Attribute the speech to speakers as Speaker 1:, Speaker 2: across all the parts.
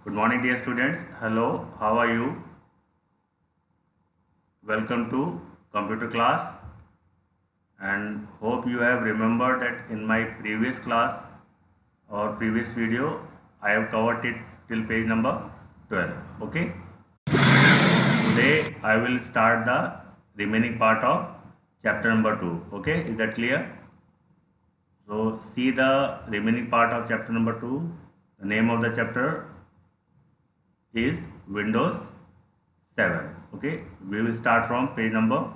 Speaker 1: Good morning, dear students. Hello, how are you? Welcome to computer class, and hope you have remembered that in my previous class or previous video I have covered it till page number 12. Okay. Today I will start the remaining part of chapter number 2. Okay, is that clear? So see the remaining part of chapter number 2. The name of the chapter is Windows 7. Okay, we will start from page number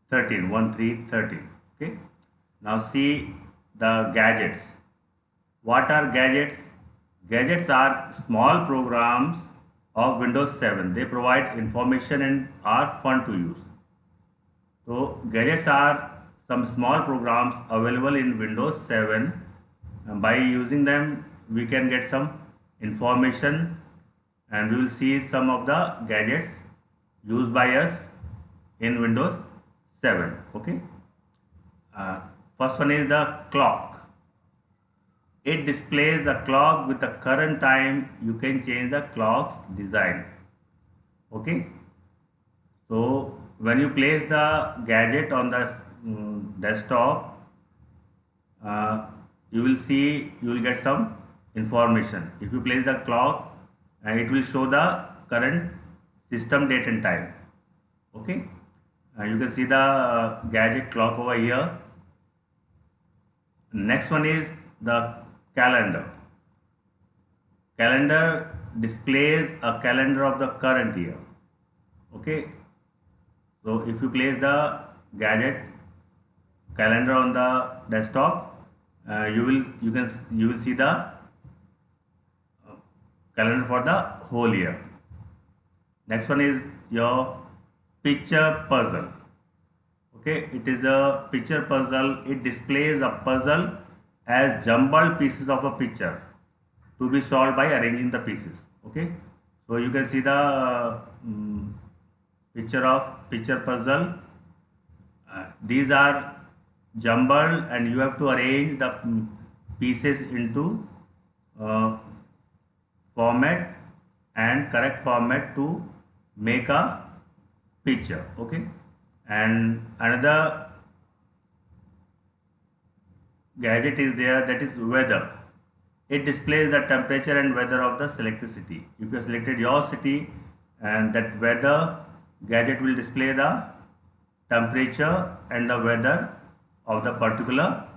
Speaker 1: 13, 1 3 13. Okay, now see the gadgets. What are gadgets? Gadgets are small programs of Windows 7. They provide information and are fun to use. So gadgets are some small programs available in Windows 7, and by using them we can get some information, and we will see some of the gadgets used by us in Windows 7. Okay. First one is the clock. It displays the clock with the current time. You can change the clock's design. Okay. So when you place the gadget on the desktop, you will see, you will get some information. If you place the clock, it will show the current system date and time. Okay. You can see the gadget clock over here. Next one is the calendar. Calendar displays a calendar of the current year. Okay. So if you place the gadget calendar on the desktop, you will see the calendar for the whole year. Next one is your picture puzzle. Okay, it is a picture puzzle. It displays a puzzle as jumbled pieces of a picture to be solved by arranging the pieces. Okay, so you can see the picture of picture puzzle. These are jumbled, and you have to arrange the pieces into format and correct format to make a picture. Okay, and another gadget is there, that is weather. It displays the temperature and weather of the selected city. If you have selected your city, and that weather gadget will display the temperature and the weather of the particular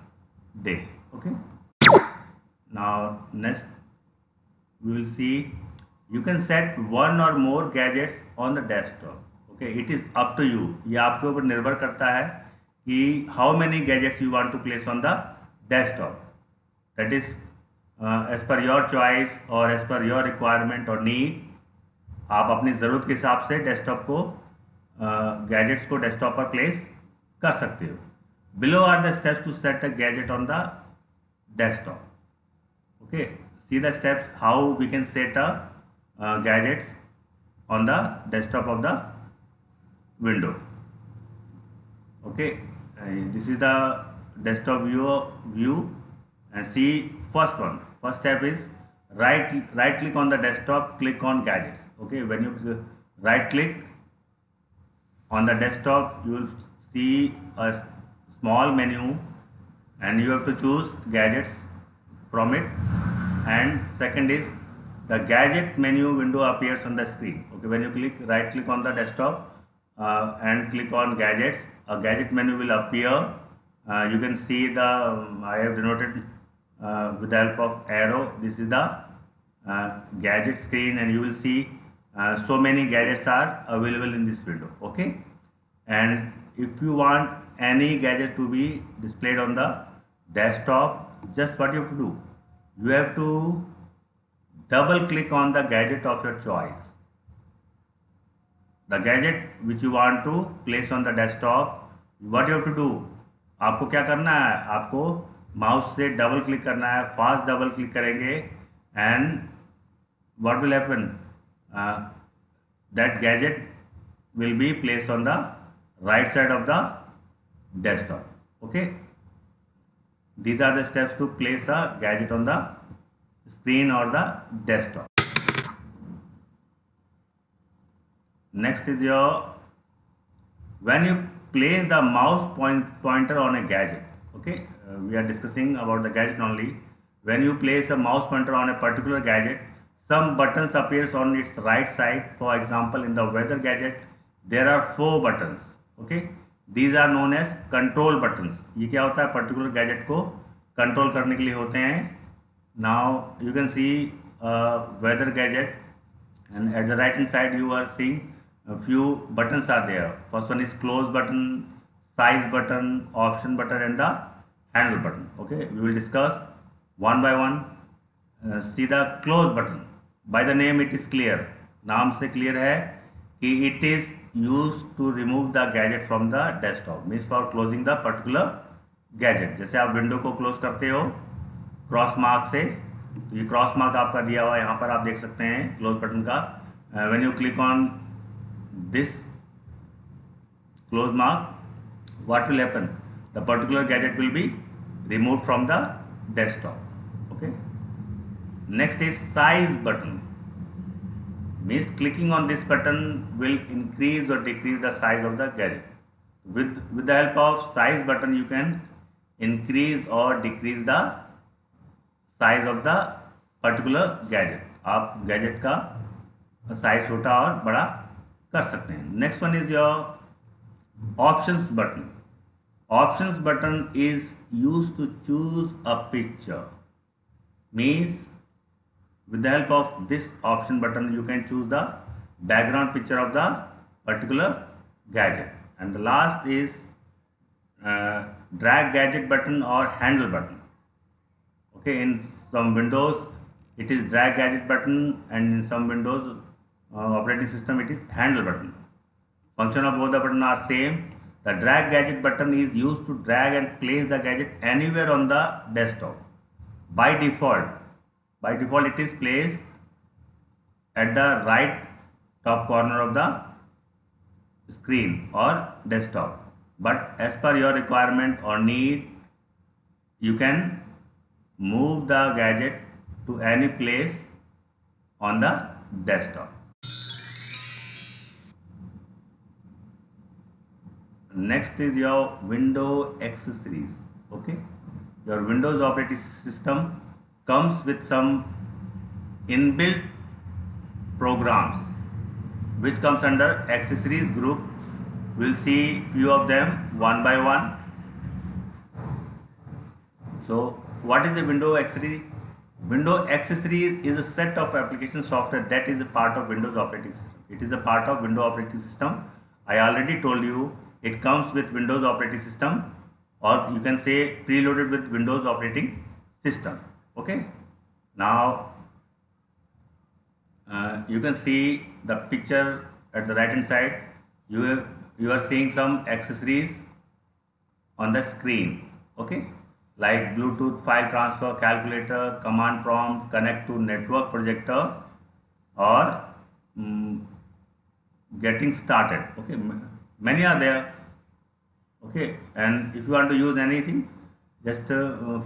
Speaker 1: day. Okay. Now next we will see, you can set one or more gadgets on the desktop. Okay, it is up to you. ये आपके ऊपर निर्भर करता है कि how many gadgets you want to place on the desktop. That is as per your choice or as per your requirement or need. आप अपनी ज़रूरत के हिसाब से डेस्कटॉप को गैजेट्स को डेस्कटॉप पर प्लेस कर सकते हो. Below are the steps to set a gadget on the desktop. Okay, see the steps how we can set a gadgets on the desktop of the window. Okay, this is the desktop view, and see first one. First step is right click on the desktop, click on gadgets. Okay, when you right click on the desktop, you will see a small menu, and you have to choose gadgets from it. And second is the gadget menu window appears on the screen. Okay, when you right click on the desktop and click on gadgets, a gadget menu will appear. You can see the I have denoted with the help of arrow. This is the gadget screen, and you will see so many gadgets are available in this window. Okay, and if you want any gadget to be displayed on the desktop, just what you have to do, you have to double click on the gadget of your choice. The gadget which you want to place on the desktop, what you have to do, आपको क्या करना है, आपको mouse से double click करना है. Fast double click करेंगे, and what will happen, that gadget will be placed on the right side of the desktop. Okay, these are the steps to place a gadget on the screen or the desktop. Next is your, when you place the mouse pointer on a gadget. Okay, we are discussing about the gadget only. When you place a mouse pointer on a particular gadget, some buttons appears on its right side. For example, in the weather gadget there are 4 buttons. Okay, these are known as control buttons. ये क्या होता है, particular gadget को control करने के लिए होते हैं. Now you can see weather gadget, and at the right hand side you are seeing a few buttons are there. First one is close button, size button, option button, and the handle button. Okay, we will discuss one by one. See the close button. By the name it is clear. नाम से clear है कि it is used to remove the gadget from the desktop. Means for closing the particular gadget. जैसे आप window को close करते हो cross mark से, तो ये क्रॉस मार्क आपका दिया हुआ है, यहाँ पर आप देख सकते हैं क्लोज बटन का. When you click on this close mark, what will happen, the particular gadget will be remove from the desktop. Okay, next is size button. means clicking on this button will increase or decrease the size of the gadget. With the help of size button you can increase or decrease the size of the particular gadget. आप gadget का size छोटा और बड़ा कर सकते हैं. Next one is your options button. Options button is used to choose a picture. Means with the help of this option button you can choose the background picture of the particular gadget. And the last is drag gadget button or handle button. Okay, in some windows it is drag gadget button, and in some windows operating system it is handle button. Function of both the button are same. The drag gadget button is used to drag and place the gadget anywhere on the desktop. By default it is placed at the right top corner of the screen or desktop, but as per your requirement or need you can move the gadget to any place on the desktop. Next is your window accessories. Okay, your Windows operating system comes with some inbuilt programs which comes under accessories group. We'll see few of them one by one. So what is a window accessory? Window accessories is a set of application software that is a part of Windows operating system. It is a part of Windows operating system. I already told you it comes with Windows operating system, or you can say preloaded with Windows operating system. Okay, now you can see the picture at the right hand side. You are seeing some accessories on the screen. Okay, like Bluetooth file transfer, calculator, command prompt, connect to network projector, or getting started. Okay, many are there. Okay, and if you want to use anything, just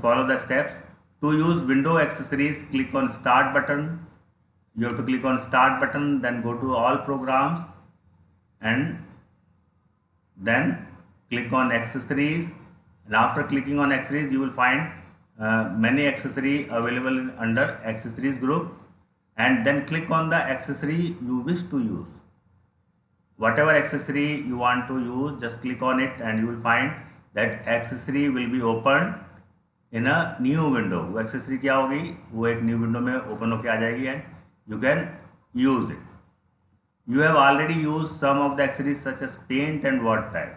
Speaker 1: follow the steps. To use window accessories, click on start button. You have to click on start button, then go to all programs, and then click on accessories. And after clicking on accessories you will find many accessories available under accessories group, and then click on the accessory you wish to use. Whatever accessory you want to use, just click on it and you will find that accessory will be opened in a new window. वो accessory क्या होगी, वो एक new window में open होके आ जाएगी and you can use it. You have already used some of the accessories such as paint and WordPad.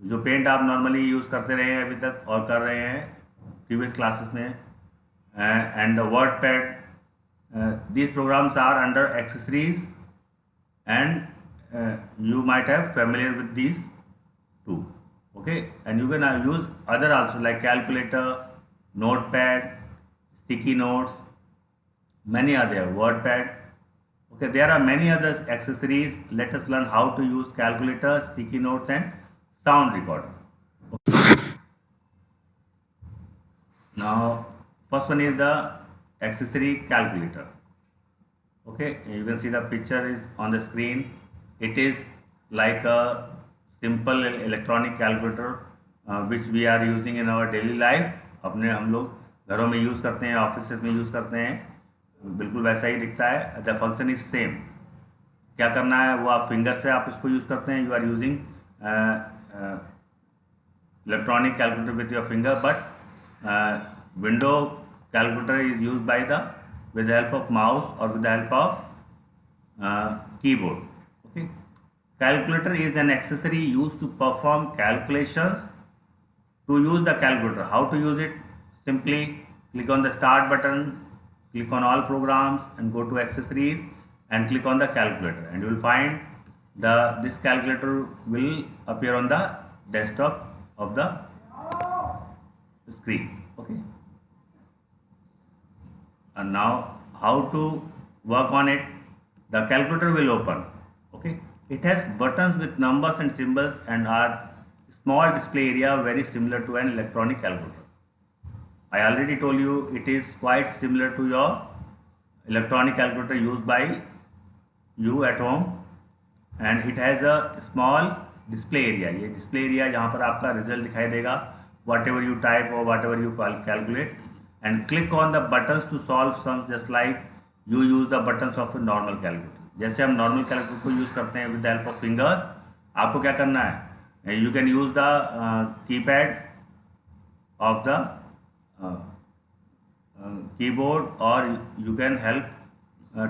Speaker 1: जो paint आप नॉर्मली यूज़ करते रहे हैं अभी तक और कर रहे हैं प्रीवियस क्लासेस में, and the WordPad, these programs are under accessories, and you might have familiar with these too. Okay, and you can use other also like calculator, notepad, sticky notes, many are there, WordPad. Okay, there are many other accessories. Let us learn how to use calculator, sticky notes, and sound recorder. Okay. Now first one is the accessory calculator. Okay, you can see the picture is on the screen. it is like a simple electronic calculator which we are using in our daily life. अपने हम लोग घरों में use करते हैं, office में use करते हैं, बिल्कुल वैसा ही दिखता है. The function is same. क्या करना है वो आप फिंगर से आप इसको यूज़ करते हैं. You are using electronic calculator with your finger, but window calculator is used by with the help of mouse or with the help of keyboard. Okay, calculator is an accessory used to perform calculations. To use the calculator, how to use it? Simply click on the start button, click on all programs and go to accessories and click on the calculator, and you will find this calculator will appear on the desktop of the screen. Okay, and now how to work on it? The calculator will open. Okay, it has buttons with numbers and symbols and are small display area, very similar to an electronic calculator. I already told you it is quite similar to your electronic calculator used by you at home, and it has a small display area. ये display area जहाँ पर आपका result दिखाई देगा, whatever you type or whatever you calculate, and click on the buttons to solve sums just like you use the buttons of a normal calculator. जैसे हम normal calculator को use करते हैं with the help of fingers, आपको क्या करना है? You can use the keypad of the keyboard, or you can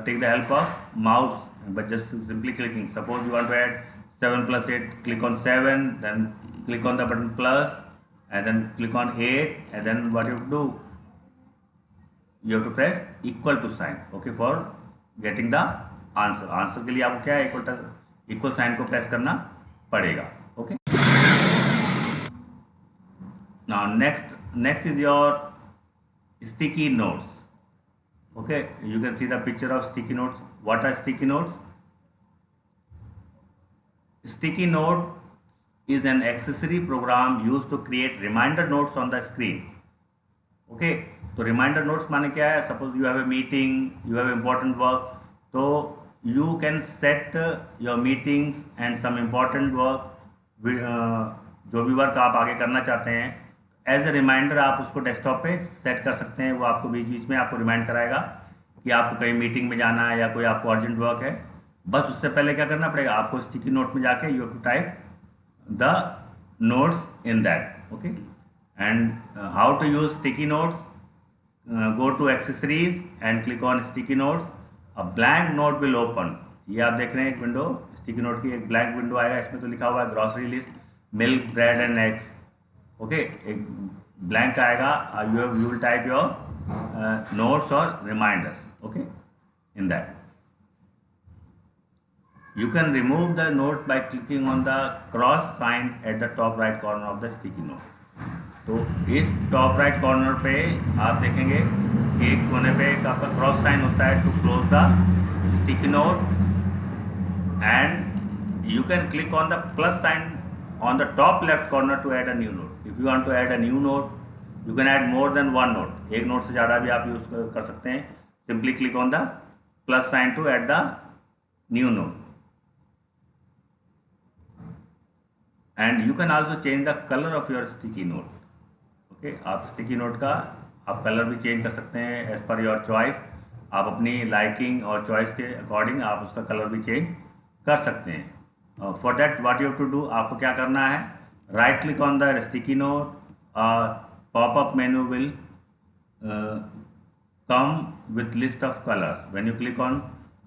Speaker 1: take the help of mouse, but just simply clicking. Suppose you want to add 7 plus 8, click on 7, then click on the button plus, and then click on 8, and then what you have to do? You have to press equal to sign. Okay, for getting the answer. Answer के लिए आपको क्या है? equal sign को press करना पड़ेगा. Okay. Now next is your sticky notes. Okay, you can see the picture of sticky notes. What are sticky notes? Sticky note is an accessory program used to create reminder notes on the screen. Okay, तो reminder notes माने क्या है? Suppose you have a meeting, you have important work, so you can set your meetings and some important work, जो भी work आप आगे करना चाहते हैं, एज ए रिमाइंडर आप उसको डेस्कटॉप पे सेट कर सकते हैं. वो आपको बीच बीच में आपको रिमाइंड कराएगा कि आपको कहीं मीटिंग में जाना है या कोई आपको अर्जेंट वर्क है. बस उससे पहले क्या करना पड़ेगा? आपको स्टिकी नोट में जाके you have to type the notes in that. Okay, and how to use sticky notes? Go to accessories and click on sticky notes. A blank note will open. ये आप देख रहे हैं एक विंडो, स्टिकी नोट की एक blank window आएगा. इसमें तो लिखा हुआ है grocery list, milk, bread and eggs. Okay, एक ब्लैंक आएगा. You will type your notes और reminders. Okay, in that you can remove the note by clicking on the cross sign at the top right corner of the sticky note. तो इस top right corner पे आप देखेंगे कि एक कोने पे एक आपका क्रॉस साइन होता है to close the sticky note, and you can click on the plus sign on the top left corner to add a new note. If you want to add a new note, you can add more than one note. एक note से ज़्यादा भी आप use कर सकते हैं. Simply click on the plus sign to add the new note. And you can also change the color of your sticky note. Okay, आप sticky note का आप कलर भी चेंज कर सकते हैं as per your choice. आप अपनी liking और चॉइस के अकॉर्डिंग आप उसका कलर भी चेंज कर सकते हैं. For that what you have to do, आपको क्या करना है? Right click on the sticky note. Popup menu will come with list of colors. When you click on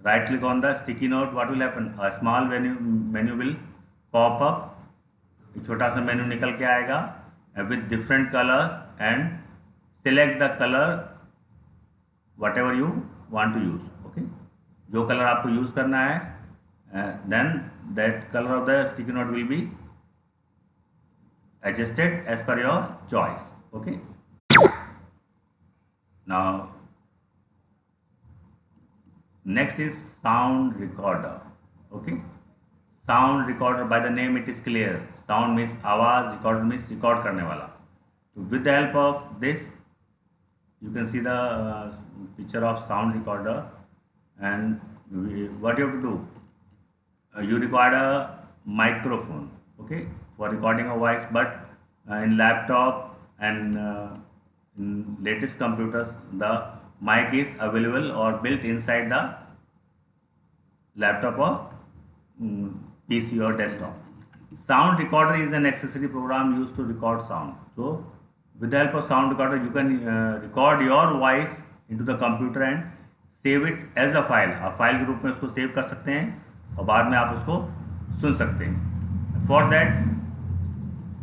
Speaker 1: right click on the sticky note, what will happen? A small menu will pop up. एक छोटा सा मेनू निकल के आएगा with different colors, and select the color whatever you want to use. Okay, जो colour आपको use करना है, then that color of the sticky note will be adjusted as per your choice. Okay, now next is sound recorder. Okay, sound recorder, by the name it is clear. Sound means आवाज, recorder means record करने वाला. So with the help of this you can see the picture of sound recorder, and what you have to do, you require a microphone, okay, for recording a voice. But in laptop and in latest computers, the mic is available or built inside the laptop or PC or desktop. Sound recorder is an accessory program used to record sound. So, with the help of sound recorder, you can record your voice into the computer and save it as a file. आप file के रूप में उसको save कर सकते हैं और बाद में आप उसको सुन सकते हैं. For that,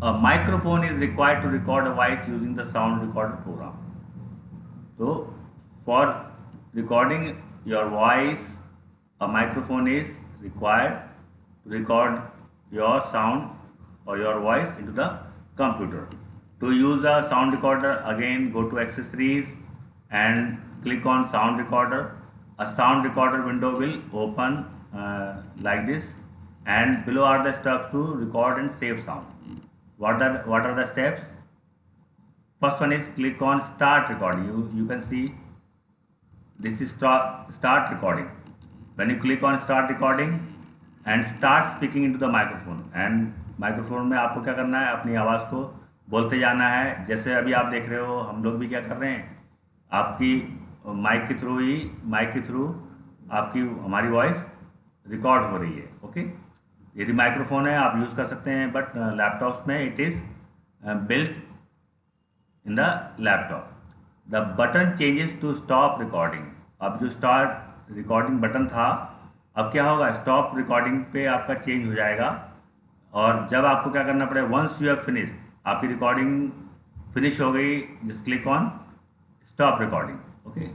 Speaker 1: a microphone is required to record a voice using the sound recorder program. So, for recording your voice, a microphone is required to record your sound or your voice into the computer. To use a sound recorder, again go to accessories and click on sound recorder. A sound recorder window will open like this, and below are the steps to record and save sound. What are the steps? First one is click on start recording. You can see this is start recording. When you click on start recording and start speaking into the microphone, and microphone में आपको क्या करना है, अपनी आवाज़ को बोलते जाना है. जैसे अभी आप देख रहे हो, हम लोग भी क्या कर रहे हैं, आपकी माइक के थ्रू आपकी हमारी वॉइस रिकॉर्ड हो रही है. ओके, यदि माइक्रोफोन है आप यूज़ कर सकते हैं, बट लैपटॉप्स में it is built in the laptop. The button changes to stop recording. अब जो स्टार्ट रिकॉर्डिंग बटन था, अब क्या होगा, स्टॉप रिकॉर्डिंग पे आपका चेंज हो जाएगा. और जब आपको क्या करना पड़ेगा, वंस यू हैव फिनिश्ड, आपकी रिकॉर्डिंग फिनिश हो गई, just click on stop recording. Okay,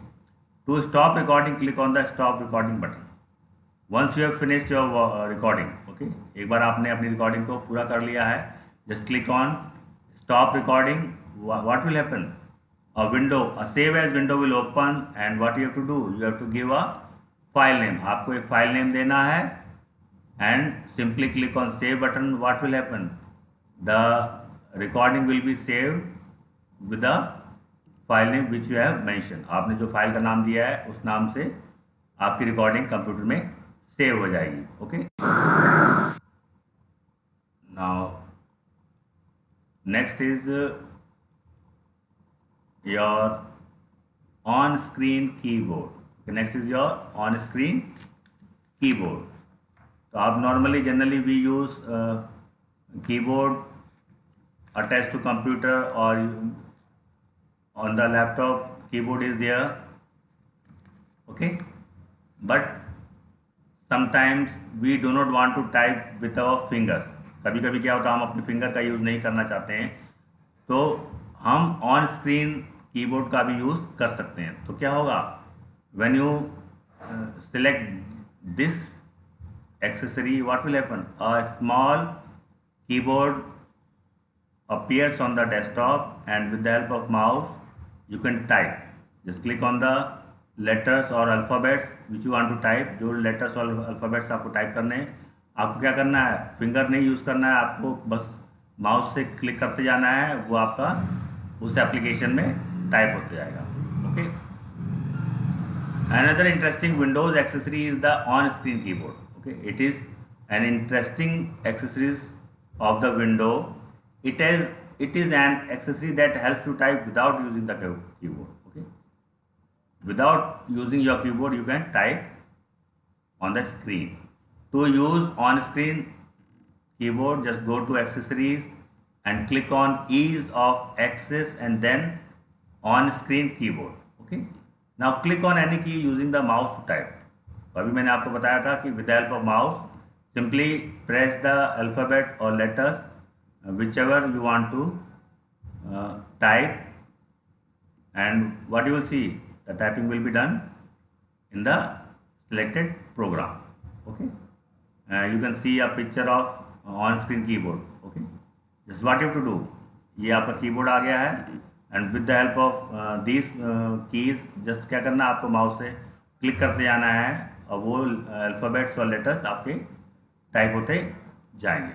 Speaker 1: to stop recording click on the stop recording button. Once you have finished your recording, okay, एक बार आपने अपनी रिकॉर्डिंग को पूरा कर लिया है, just click on stop recording. What will happen? A window, a save as window will open, and what you have to do, you have to give a file name. आपको एक फाइल नेम देना है and simply click on save button. What will happen? The recording will be saved with the file name which you have mentioned. आपने जो file का नाम दिया है उस नाम से आपकी रिकॉर्डिंग कंप्यूटर में सेव हो जाएगी. Okay, now next is your on-screen keyboard. Okay, next is your on-screen keyboard. तो आप normally generally we use keyboard attached to computer or on the laptop. Keyboard is there, okay, but sometimes we do not want to type with our fingers. कभी कभी क्या होता है, हम अपने finger का यूज़ नहीं करना चाहते हैं, तो हम ऑन स्क्रीन कीबोर्ड का भी यूज़ कर सकते हैं. तो क्या होगा, when you select this accessory, what will happen, a small keyboard appears on the desktop, and with the help of mouse you can type. Just click on the letters or alphabets which you want to type. जो letters और alphabets आपको type करने हैं, आपको क्या करना है, finger नहीं यूज़ करना है, आपको बस माउस से क्लिक करते जाना है, वो आपका उस एप्लीकेशन में टाइप होते जाएगा. Okay, another interesting Windows accessory is the on screen keyboard. Okay, it is an interesting accessories of the window. It is an accessory that helps you type without using the keyboard. Okay, without using your keyboard you can type on the screen. To use on screen keyboard, just go to accessories and click on ease of access and then on screen keyboard. Okay, now click on any key using the mouse to type. अभी मैंने आपको बताया था कि with the help of mouse simply press the alphabet or letters whichever you want to type, and what you will see, the typing will be done in the selected program. Okay, you can see a picture of on screen keyboard. Okay, this is what you have to do. ये आपका keyboard आ गया है, and with the help of these keys just क्या करना है, आपको mouse से click करते जाना है और वो अल्फ़ाबेट्स और लेटर्स आपके टाइप होते जाएंगे.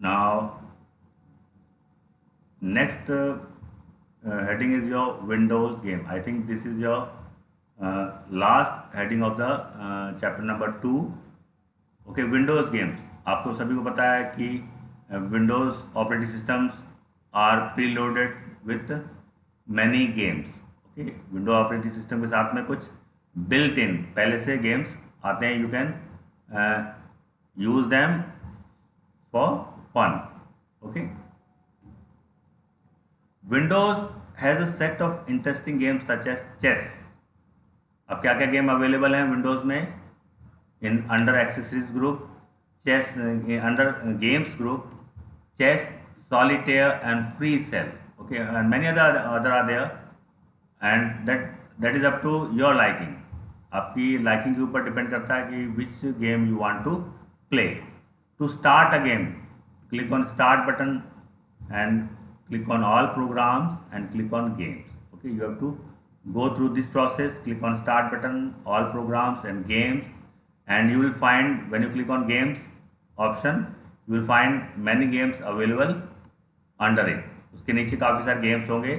Speaker 1: Now, next heading is your Windows game. I think this is your last heading of the chapter number 2. Okay, Windows games. आपको सभी को पता है कि Windows operating systems are preloaded with many games. Okay, Window operating system के साथ में कुछ बिल्ट इन पहले से गेम्स आते हैं. You can use them for fun. Okay, Windows has a set of interesting games such as chess. अब क्या क्या गेम अवेलेबल हैं विंडोज में in under accessories group? Chess under games group, chess, solitaire and free cell. Okay, and many other are there, and that is up to your liking. आपकी liking के ऊपर depend करता है कि which game you want to play. To start a game, click on start button and click on all programs and click on games. Okay, you have to go through this process. Click on start button, all programs and games, and you will find when you click on games option, you will find many games available under it. उसके नीचे काफ़ी सारे games होंगे.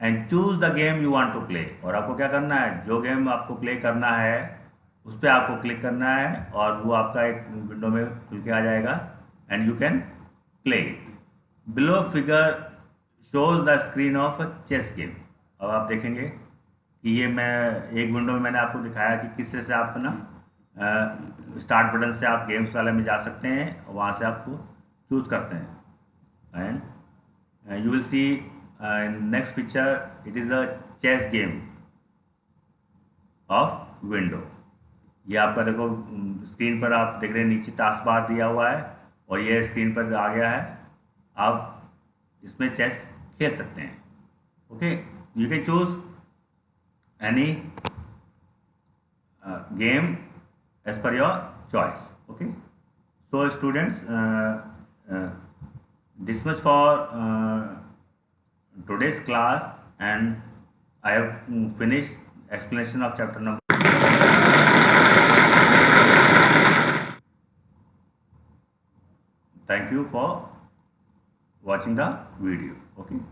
Speaker 1: And choose the game you want to play. और आपको क्या करना है, जो गेम आपको प्ले करना है उस पर आपको क्लिक करना है और वो आपका एक विंडो में खुल के आ जाएगा and you can play. Below figure shows the screen of a chess game. अब आप देखेंगे कि ये मैं एक विंडो में मैंने आपको दिखाया कि किस तरह से आप ना स्टार्ट बटन से आप गेम्स वाले में जा सकते हैं और वहाँ से आपको चूज करते हैं. And you will see next picture, it is a chess game of Window. ये आपका देखो स्क्रीन पर आप देख रहे हैं नीचे टास्क बार दिया हुआ है और ये स्क्रीन पर आ गया है. आप इसमें चेस खेल सकते हैं. Okay, you can choose any game as per your choice. Okay, so students, this much for today's class, and I have finished explanation of chapter number. Thank you for watching the video. Okay.